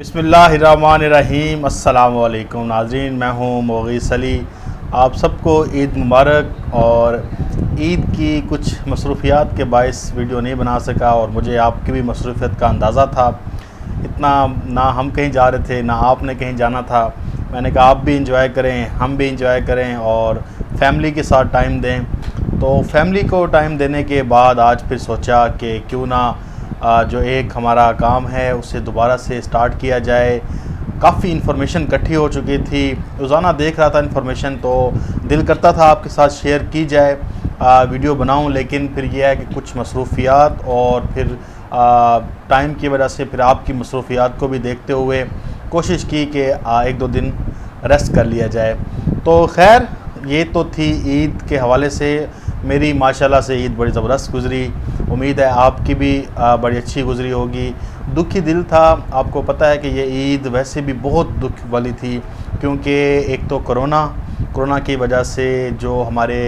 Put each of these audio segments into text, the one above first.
बिस्मिल्लाहिर्रहमानिर्रहीम। अस्सलाम वालेकुम नाज़रीन, मैं हूँ मोगीस अली। आप सबको ईद मुबारक। और ईद की कुछ मसरूफ़ियात के बाइस वीडियो नहीं बना सका और मुझे आपकी भी मसरूफ़ियत का अंदाज़ा था। इतना ना हम कहीं जा रहे थे ना आपने कहीं जाना था। मैंने कहा आप भी इंजॉय करें, हम भी इंजॉय करें और फैमिली के साथ टाइम दें। तो फैमिली को टाइम देने के बाद आज फिर सोचा कि क्यों ना जो एक हमारा काम है उसे दोबारा से स्टार्ट किया जाए। काफ़ी इन्फॉर्मेशन इकट्ठी हो चुकी थी, रोज़ाना देख रहा था इन्फॉर्मेशन, तो दिल करता था आपके साथ शेयर की जाए, वीडियो बनाऊं। लेकिन फिर यह है कि कुछ मसरूफ़ियात और फिर टाइम की वजह से फिर आपकी मसरूफ़ियात को भी देखते हुए कोशिश की कि एक दो दिन रेस्ट कर लिया जाए। तो खैर ये तो थी ईद के हवाले से। मेरी माशाल्लाह से ईद बड़ी ज़बरदस्त गुज़री। उम्मीद है आपकी भी बड़ी अच्छी गुज़री होगी। दुखी दिल था, आपको पता है कि ये ईद वैसे भी बहुत दुख वाली थी, क्योंकि एक तो कोरोना की वजह से जो हमारे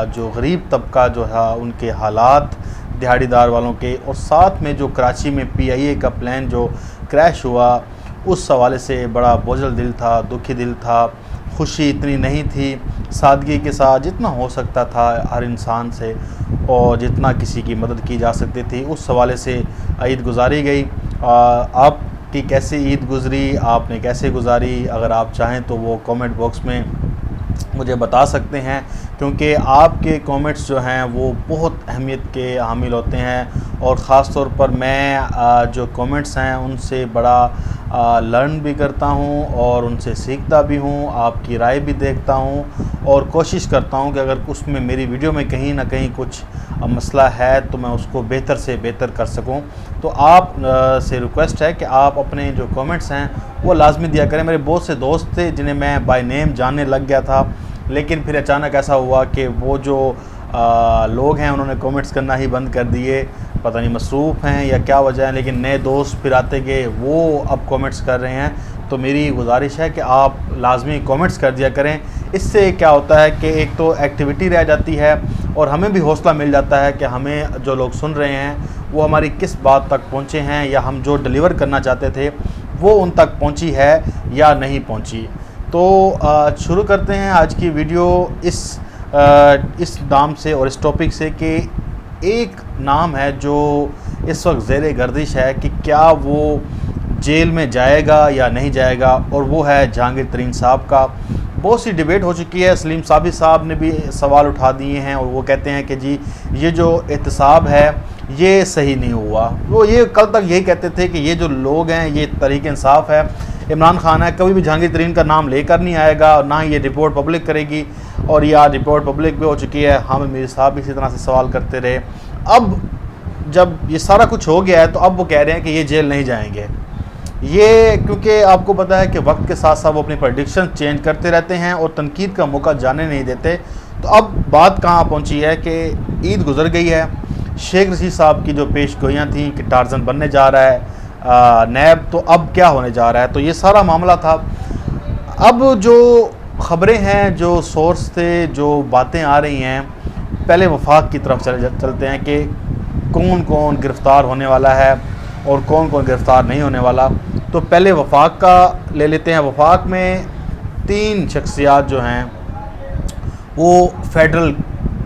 जो गरीब तबका जो है उनके हालात, दिहाड़ीदार वालों के, और साथ में जो कराची में PIA का प्लान जो क्रैश हुआ, उस हवाले से बड़ा बोझल दिल था, दुखी दिल था। खुशी इतनी नहीं थी, सादगी के साथ जितना हो सकता था हर इंसान से और जितना किसी की मदद की जा सकती थी उस हवाले से ईद गुजारी गई। आपकी कैसे ईद गुज़री, आपने कैसे गुजारी, अगर आप चाहें तो वो कमेंट बॉक्स में मुझे बता सकते हैं, क्योंकि आपके कमेंट्स जो हैं वो बहुत अहमियत के हामिल होते हैं। और ख़ास तौर पर मैं जो कमेंट्स हैं उनसे बड़ा लर्न भी करता हूं और उनसे सीखता भी हूं, आपकी राय भी देखता हूं और कोशिश करता हूं कि अगर उसमें मेरी वीडियो में कहीं ना कहीं कुछ मसला है तो मैं उसको बेहतर से बेहतर कर सकूं। तो आप से रिक्वेस्ट है कि आप अपने जो कमेंट्स हैं वो लाजमी दिया करें। मेरे बहुत से दोस्त थे जिन्हें मैं बाय नेम जानने लग गया था, लेकिन फिर अचानक ऐसा हुआ कि वो जो लोग हैं उन्होंने कमेंट्स करना ही बंद कर दिए। पता नहीं मसरूफ़ हैं या क्या वजह है, लेकिन नए दोस्त फिर आते गए, वो अब कमेंट्स कर रहे हैं। तो मेरी गुजारिश है कि आप लाजमी कमेंट्स कर दिया करें। इससे क्या होता है कि एक तो एक्टिविटी रह जाती है और हमें भी हौसला मिल जाता है कि हमें जो लोग सुन रहे हैं वो हमारी किस बात तक पहुँचे हैं, या हम जो डिलीवर करना चाहते थे वो उन तक पहुँची है या नहीं पहुँची। तो शुरू करते हैं आज की वीडियो इस नाम से और इस टॉपिक से कि एक नाम है जो इस वक्त ज़ेरे गर्दिश है कि क्या वो जेल में जाएगा या नहीं जाएगा, और वो है जहांगीर तरीन साहब का। बहुत सी डिबेट हो चुकी है, सलीम साबित साहब ने भी सवाल उठा दिए हैं और वो कहते हैं कि जी ये जो एहतसाब है ये सही नहीं हुआ। वो ये कल तक यही कहते थे कि ये जो लोग हैं ये तहरीक इंसाफ है, इमरान खान है, कभी भी जहांगीर तरीन का नाम लेकर नहीं आएगा और ना ही ये रिपोर्ट पब्लिक करेगी। और ये आज रिपोर्ट पब्लिक भी हो चुकी है। हामिद मीर साहब भी इसी तरह से सवाल करते रहे। अब जब ये सारा कुछ हो गया है तो अब वो कह रहे हैं कि ये जेल नहीं जाएंगे। ये क्योंकि आपको पता है कि वक्त के साथ साथ वो अपनी प्रेडिक्शन चेंज करते रहते हैं और तनकीद का मौका जाने नहीं देते। तो अब बात कहाँ पहुँची है कि ईद गुजर गई है, शेख रशीद साहब की जो पेशगोइयाँ थी कि टार्जन बनने जा रहा है नैब, तो अब क्या होने जा रहा है, तो ये सारा मामला था। अब जो ख़बरें हैं, जो सोर्स थे, जो बातें आ रही हैं, पहले वफाक की तरफ चलते हैं कि कौन कौन गिरफ़्तार होने वाला है और कौन कौन गिरफ़्तार नहीं होने वाला। तो पहले वफाक का ले लेते हैं। वफाक में 3 शख्सियात जो हैं वो फेडरल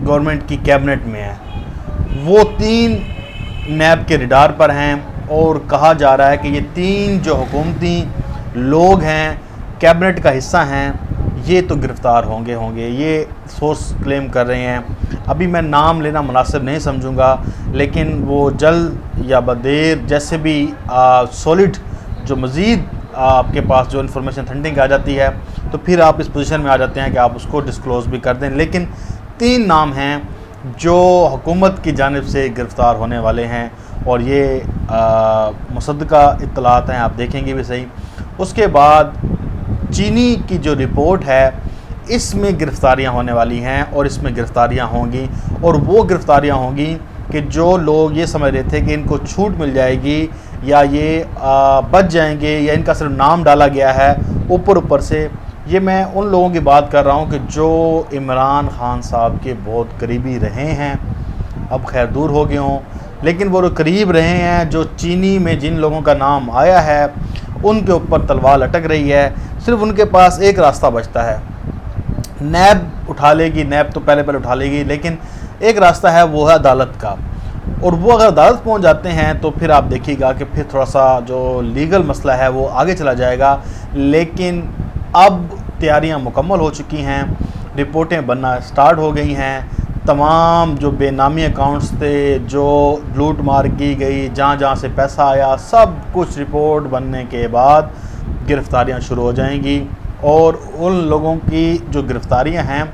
गवर्नमेंट की कैबिनेट में हैं। वो 3 नैब के रिडार पर हैं और कहा जा रहा है कि ये 3 जो हुकूमती लोग हैं, कैबिनेट का हिस्सा हैं, ये तो गिरफ़्तार होंगे, ये सोर्स क्लेम कर रहे हैं। अभी मैं नाम लेना मुनासिब नहीं समझूंगा, लेकिन वो जल्द या बदेर जैसे भी सॉलिड जो मज़ीद आपके पास जो इन्फॉर्मेशन थंडिंग आ जाती है तो फिर आप इस पोजीशन में आ जाते हैं कि आप उसको डिस्क्लोज़ भी कर दें। लेकिन 3 नाम हैं जो हुकूमत की जानिब से गिरफ़्तार होने वाले हैं और ये मुसद्दका इत्तलात हैं, आप देखेंगे भी सही। उसके बाद चीनी की जो रिपोर्ट है इसमें गिरफ़्तारियाँ होने वाली हैं और इसमें गिरफ़्तारियाँ होंगी, और वो गिरफ़्तारियाँ होंगी कि जो लोग ये समझ रहे थे कि इनको छूट मिल जाएगी या ये बच जाएंगे या इनका सिर्फ नाम डाला गया है ऊपर से। ये मैं उन लोगों की बात कर रहा हूँ कि जो इमरान खान साहब के बहुत करीबी रहे हैं, अब खैर दूर हो गए हों, लेकिन वो करीब रहे हैं। जो चीनी में जिन लोगों का नाम आया है उनके ऊपर तलवार लटक रही है। सिर्फ उनके पास एक रास्ता बचता है, नैब उठा लेगी, नैब तो पहले उठा लेगी, लेकिन एक रास्ता है, वो है अदालत का। और वो अगर अदालत पहुंच जाते हैं तो फिर आप देखिएगा कि फिर थोड़ा सा जो लीगल मसला है वो आगे चला जाएगा। लेकिन अब तैयारियां मुकम्मल हो चुकी हैं, रिपोर्टें बनना स्टार्ट हो गई हैं। तमाम जो बेनामी अकाउंट्स थे, जो लूट मार की गई, जहाँ जहाँ से पैसा आया, सब कुछ रिपोर्ट बनने के बाद गिरफ्तारियां शुरू हो जाएंगी। और उन लोगों की जो गिरफ्तारियां हैं,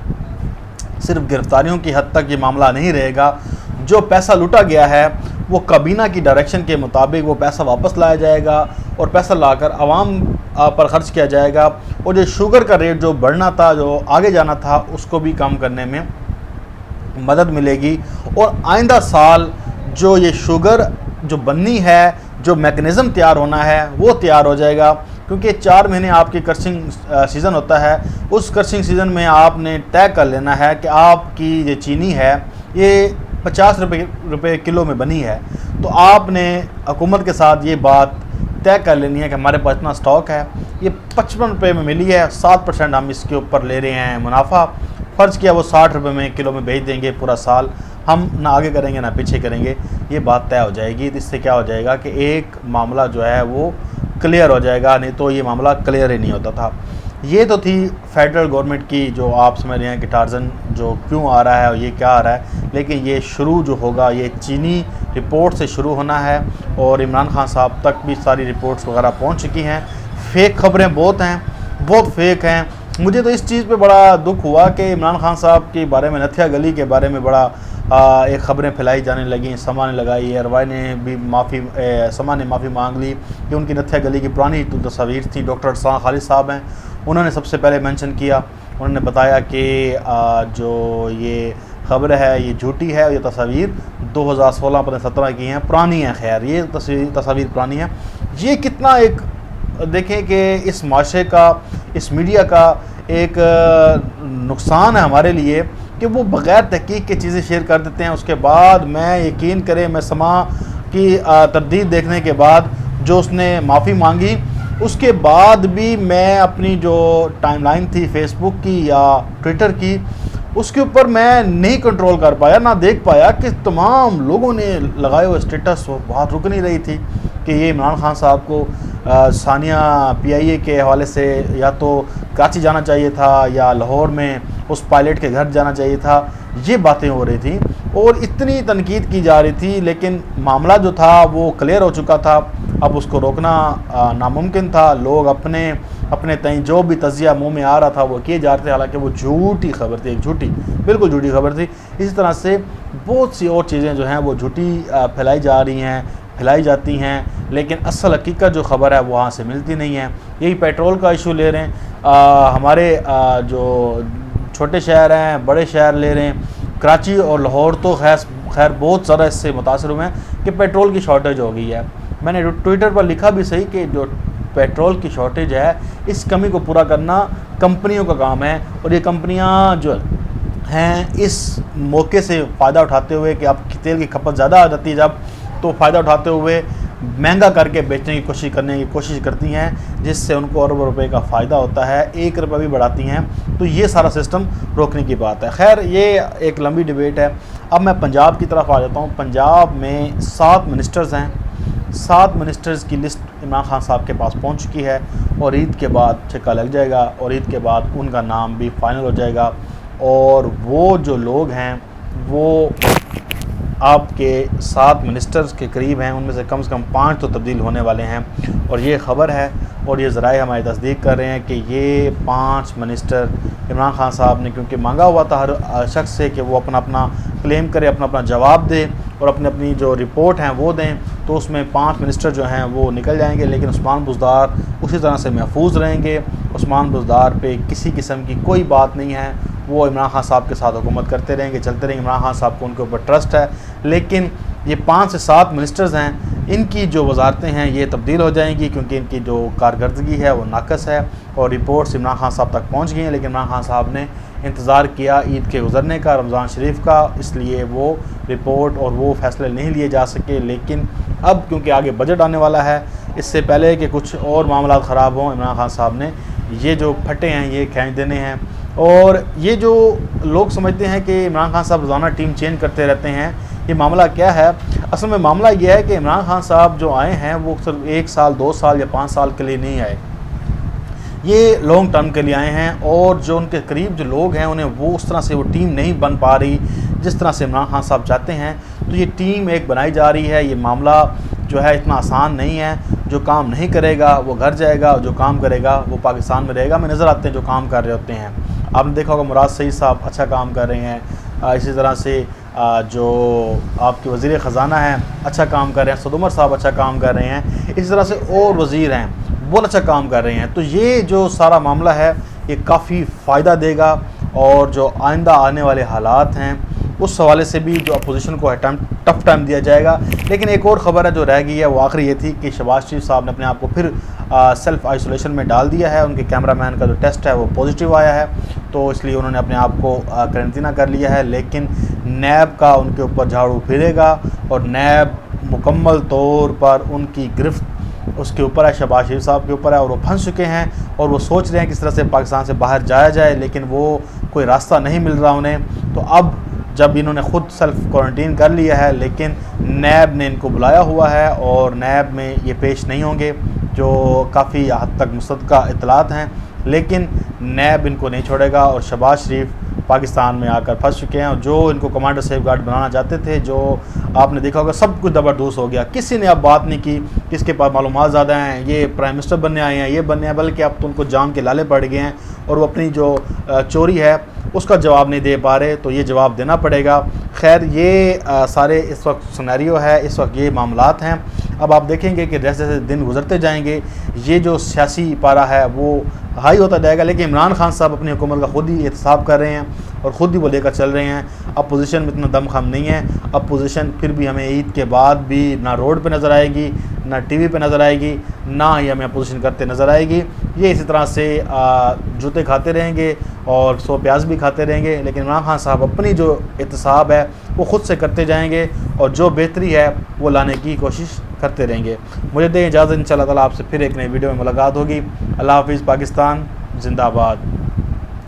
सिर्फ गिरफ्तारियों की हद तक ये मामला नहीं रहेगा। जो पैसा लूटा गया है वो काबीना की डायरेक्शन के मुताबिक वो पैसा वापस लाया जाएगा और पैसा लाकर आवाम पर ख़र्च किया जाएगा। और जो शुगर का रेट जो बढ़ना था, जो आगे जाना था, उसको भी कम करने में मदद मिलेगी। और आइंदा साल जो ये शुगर जो बननी है, जो मैकेनिज़्म तैयार होना है, वो तैयार हो जाएगा। क्योंकि 4 महीने आपकी क्रशिंग सीज़न होता है। उस क्रशिंग सीज़न में आपने तय कर लेना है कि आपकी ये चीनी है ये 50 रुपये किलो में बनी है। तो आपने हुकूमत के साथ ये बात तय कर लेनी है कि हमारे पास इतना स्टॉक है, ये 55 रुपये में मिली है, 7% हम इसके ऊपर ले रहे हैं मुनाफा। फ़र्ज़ किया वो 60 रुपये में किलो में बेच देंगे पूरा साल, हम ना आगे करेंगे ना पीछे करेंगे। ये बात तय हो जाएगी। तो इससे क्या हो जाएगा कि एक मामला जो है वो क्लियर हो जाएगा, नहीं तो ये मामला क्लियर ही नहीं होता था। ये तो थी फेडरल गवर्नमेंट की, जो आप समझ रहे हैं कि टार्जन जो क्यों आ रहा है और ये क्या आ रहा है। लेकिन ये शुरू जो होगा ये चीनी रिपोर्ट से शुरू होना है। और इमरान खान साहब तक भी सारी रिपोर्ट्स वगैरह पहुंच चुकी हैं। फ़ेक खबरें बहुत हैं, बहुत फेक हैं। मुझे तो इस चीज़ पे बड़ा दुख हुआ कि इमरान खान साहब के बारे में, नथिया गली के बारे में बड़ा एक ख़बरें फैलाई जाने लगी। समा ने लगाई, अरवाई ने भी समा ने माफ़ी मांग ली कि उनकी नथिया गली की पुरानी तस्वीर थी। डॉक्टर अरसलान खालिद साहब हैं, उन्होंने सबसे पहले मेंशन किया। उन्होंने बताया कि जो ये ख़बर है ये झूठी है, ये तस्वीर 2016-17 की हैं, पुरानी हैं। खैर ये तस्वीर पुरानी है। ये कितना एक देखें कि इस माशरे का, इस मीडिया का एक नुकसान है हमारे लिए कि वो बग़ैर तहकीक की चीज़ें शेयर कर देते हैं। उसके बाद मैं यकीन करें, मैं समा की तरदीद देखने के बाद जो उसने माफ़ी मांगी, उसके बाद भी मैं अपनी जो टाइमलाइन थी फेसबुक की या ट्विटर की, उसके ऊपर मैं नहीं कंट्रोल कर पाया, ना देख पाया कि तमाम लोगों ने लगाए हुए स्टेटस, वो बात रुक नहीं रही थी कि ये इमरान खान साहब को सानिया PIA के हवाले से या तो कराची जाना चाहिए था या लाहौर में उस पायलट के घर जाना चाहिए था। ये बातें हो रही थी और इतनी तनकीद की जा रही थी, लेकिन मामला जो था वो क्लियर हो चुका था। अब उसको रोकना नामुमकिन था। लोग अपने तय जो भी तजिया मुंह में आ रहा था वो किए जा रहे थे, हालांकि वो झूठी खबर थी, एक झूठी, बिल्कुल झूठी खबर थी। इसी तरह से बहुत सी और चीज़ें जो हैं वो झूठी फैलाई जाती हैं, लेकिन असल हकीकत जो ख़बर है वहाँ से मिलती नहीं है। यही पेट्रोल का इशू ले रहे हैं, हमारे जो छोटे शहर हैं, बड़े शहर ले रहे हैं। कराची और लाहौर तो खैर बहुत ज़्यादा इससे मुतासर हुए हैं कि पेट्रोल की शॉर्टेज हो गई है। मैंने ट्विटर पर लिखा भी सही कि जो पेट्रोल की शॉर्टेज है, इस कमी को पूरा करना कंपनियों का काम है। और ये कंपनियां जो हैं इस मौके से फ़ायदा उठाते हुए कि अब तेल की खपत ज़्यादा आ जाती है जब, तो फ़ायदा उठाते हुए महंगा करके बेचने की कोशिश करती हैं, जिससे उनको अरबों रुपए का फ़ायदा होता है, 1 रुपया भी बढ़ाती हैं। तो ये सारा सिस्टम रोकने की बात है। खैर ये एक लंबी डिबेट है। अब मैं पंजाब की तरफ आ जाता हूँ। पंजाब में 7 मिनिस्टर्स हैं। 7 मिनिस्टर्स की लिस्ट इमरान खान साहब के पास पहुंच चुकी है और ईद के बाद छक्का लग जाएगा और ईद के बाद उनका नाम भी फाइनल हो जाएगा। और वो जो लोग हैं वो आपके 7 मिनिस्टर्स के करीब हैं, उनमें से कम 5 तो तब्दील होने वाले हैं। और ये ख़बर है और ये ज़राए हमारी तस्दीक कर रहे हैं कि ये 5 मिनिस्टर इमरान खान साहब ने क्योंकि मांगा हुआ था हर शख्स से कि वो अपना क्लेम करे, अपना जवाब दे और अपनी जो रिपोर्ट हैं वो दें, तो उसमें 5 मिनिस्टर जो हैं वो निकल जाएंगे। लेकिन उस्मान बुज़दार उसी तरह से महफूज रहेंगे। उस्मान बुज़दार पे किसी किस्म की कोई बात नहीं है, वो इमरान खान साहब के साथ हुकूमत करते रहेंगे, चलते रहेंगे। इमरान खान साहब को उनके ऊपर ट्रस्ट है। लेकिन ये 5 से 7 मिनिस्टर्स हैं, इनकी जो वजारतें हैं ये तब्दील हो जाएंगी क्योंकि इनकी जो कारकर्दगी है वो नाकस है और रिपोर्ट्स इमरान खान साहब तक पहुँच गई हैं। लेकिन इमरान खान साहब ने इंतज़ार किया ईद के गुज़रने का, रमज़ान शरीफ का, इसलिए वो रिपोर्ट और वो फ़ैसले नहीं लिए जा सके। लेकिन अब क्योंकि आगे बजट आने वाला है, इससे पहले कि कुछ और मामला ख़राब हों, इमरान खान साहब ने ये जो फटे हैं ये खींच देने हैं। और ये जो लोग समझते हैं कि इमरान खान साहब रोज़ाना टीम चेंज करते रहते हैं, ये मामला क्या है? असल में मामला ये है कि इमरान खान साहब जो आए हैं वो सिर्फ 1 साल 2 साल या 5 साल के लिए नहीं आए, ये लॉन्ग टर्म के लिए आए हैं। और जो उनके करीब जो लोग हैं उन्हें वो उस तरह से वो टीम नहीं बन पा रही जिस तरह से इमरान खान साहब चाहते हैं। तो ये टीम एक बनाई जा रही है। ये मामला जो है इतना आसान नहीं है। जो काम नहीं करेगा वो घर जाएगा, जो काम करेगा वो पाकिस्तान में रहेगा। हमें नज़र आते हैं जो काम कर रहे होते हैं। आपने देखा होगा मुराद सईद साहब अच्छा काम कर रहे हैं, इसी तरह से जो आपके वज़ीर ख़जाना हैं अच्छा काम कर रहे हैं, सद उमर साहब अच्छा काम कर रहे हैं, इसी तरह से और वज़ीर हैं बहुत अच्छा काम कर रहे हैं। तो ये जो सारा मामला है ये काफ़ी फ़ायदा देगा और जो आइंदा आने वाले हालात हैं उस हवाले से भी जो अपोजिशन को टफ टाइम दिया जाएगा। लेकिन एक और ख़बर है जो रह गई है, वो आखिरी ये थी कि शहबाज शरीफ साहब ने अपने आप को फिर सेल्फ़ आइसोलेशन में डाल दिया है। उनके कैमरामैन का जो टेस्ट है वो पॉजिटिव आया है, तो इसलिए उन्होंने अपने आप को क्वारंटीना कर लिया है। लेकिन नैब का उनके ऊपर झाड़ू फिरेगा और नैब मुकम्मल तौर पर उनकी गिरफ्त उसके ऊपर है, शहबाज शरीफ साहब के ऊपर है। और वो फंस चुके हैं और वो सोच रहे हैं किस तरह से पाकिस्तान से बाहर जाया जाए, लेकिन वो कोई रास्ता नहीं मिल रहा उन्हें। तो अब जब इन्होंने ख़ुद सेल्फ़ क्वारंटीन कर लिया है, लेकिन नैब ने इनको बुलाया हुआ है और नैब में ये पेश नहीं होंगे, जो काफ़ी हद तक मुसद्दक़ा इत्तलात हैं, लेकिन नैब इनको नहीं छोड़ेगा। और शहबाज शरीफ पाकिस्तान में आकर फंस चुके हैं और जो इनको कमांडर सेफ गार्ड बनाना चाहते थे, जो आपने देखा होगा सब कुछ जबरदस्त हो गया। किसी ने अब बात नहीं की किसके पास मालूमात ज़्यादा हैं, ये प्राइम मिनिस्टर बनने आए हैं, ये बनने हैं, बल्कि अब तो उनको जान के लाले पड़ गए हैं और वो अपनी जो चोरी है उसका जवाब नहीं दे पा रहे, तो ये जवाब देना पड़ेगा। खैर ये सारे इस वक्त सिनेरियो है, इस वक्त ये मामलात हैं। अब आप देखेंगे कि जैसे जैसे दिन गुजरते जाएंगे ये जो सियासी पारा है वो हाई होता जाएगा। लेकिन इमरान खान साहब अपनी हुकूमत का ख़ुद ही एहतसाब कर रहे हैं और ख़ुद ही वो लेकर चल रहे हैं। अपोजिशन में इतना दमखम नहीं है। अपोजिशन फिर भी हमें ईद के बाद भी ना रोड पे नज़र आएगी, ना टीवी पे नज़र आएगी, ना ही हमें अपोजिशन करते नज़र आएगी। ये इसी तरह से जूते खाते रहेंगे और सौ प्याज भी खाते रहेंगे। लेकिन इमरान खान साहब अपनी जो एहतसाब है वो ख़ुद से करते जाएंगे और जो बेहतरी है वो लाने की कोशिश करते रहेंगे। मुझे दें इजाज़त, इंशाअल्लाह ताला आपसे फिर एक नई वीडियो में मुलाकात होगी। अल्लाह हाफ़िज़। पाकिस्तान जिंदाबाद।